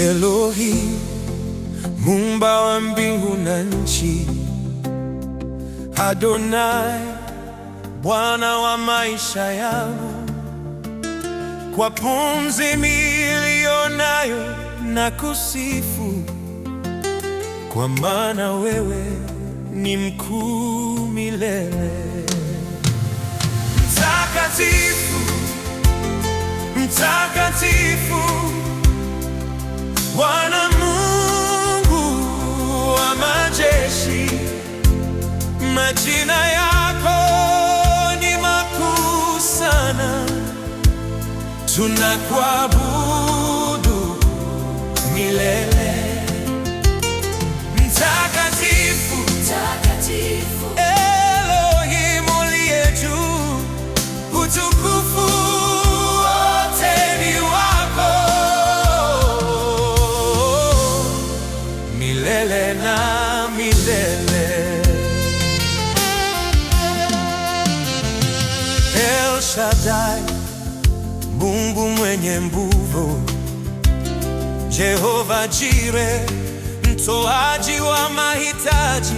Elohim, Muumba wa mbingu na nchi. Adonai, Bwana wa maisha yangu. Kwa pumzi niliyonayo na kusifu, kwa maana wewe ni mkuu milele. Mtakatifu, mtakatifu, Bwana Mungu wa majeshi. Majina yako ni makuu sana, tunakuabudu milele. Mtakatifu, Mtakatifu, Elohim uliye juu, utukufu wote ni wako milele na milele. El Shaddai, Mungu mwenye nguvu. Jehova Jireh, mtoaji wa mahitaji.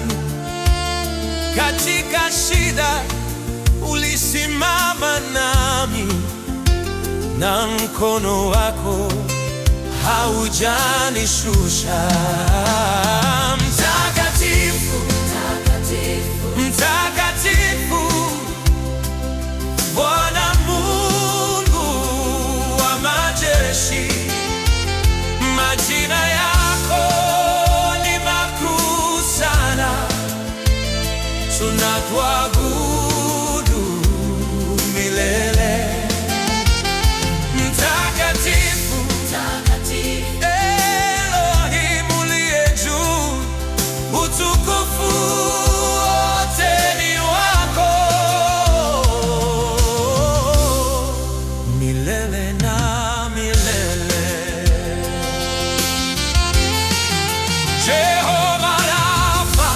Katika shida ulisimama nami, na mkono wako haujanishusha. Mtakatifu, Mtakatifu, mtakatifu, Bwana Mungu wa majeshi. Majina yako ni makuu sana, tunakuabudu milele. Mtakatifu, Mtakatifu, Elohim uliye juu, utukufu wote ni wako milele na milele. Jehova Rafa,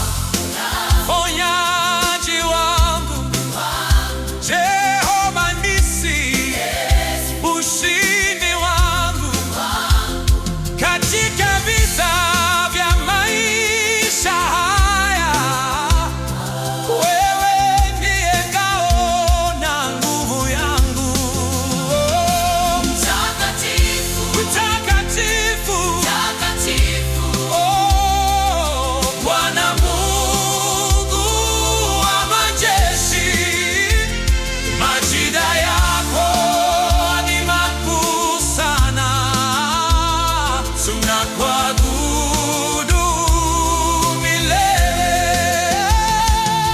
mponyaji wangu. Jehova Nisi, ushindi wangu. Katika vita vya maisha haya, wewe ndiye ngao na nguvu yangu. Mtakatifu, Mtakatifu, Mtakatifu, Bwana Mungu wa majeshi. Majina yako ni makuu sana, tunakuabudu milele.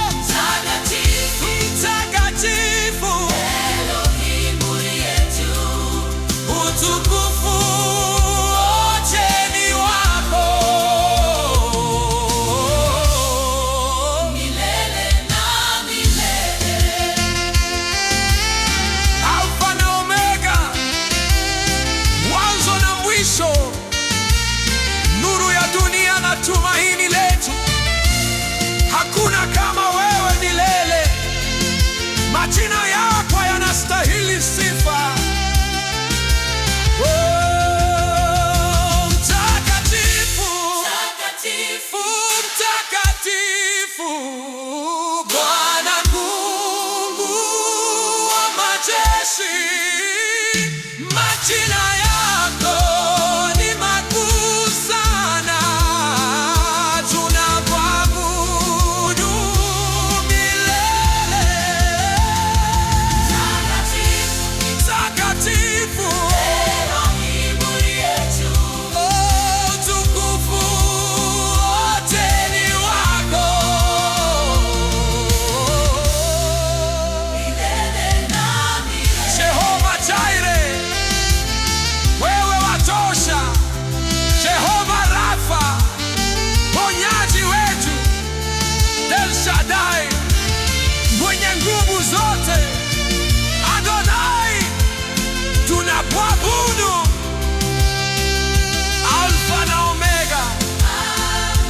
Mtakatifu, Mtakatifu, Elohim uliye juu, utukufu wote ni wako milele na milele. Alfa na Omega, mwanzo na mwisho, nuru ya dunia na tumaini letu. Hakuna kama wewe milele. Majina yako yanastahili sifa. Oh, mtakatifu, Mtakatifu, mtakatifu, Bwana Mungu wa majeshi. Majina yako ni makuu sana, tunakuabudu milele. Mtakatifu, Elohim uliye juu, utukufu wote ni wako milele na milele. Jehova Jireh, wewe watosha. Jehova Rafa, mponyaji wetu. El Shaddai, mwenye nguvu zote. Adonai, tunakuabudu. Alfa na Omega,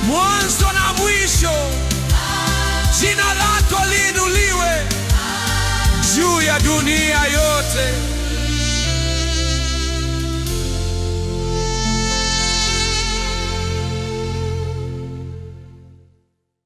mwanzo na mwisho. Jina lako liinuliwe juu ya dunia yote.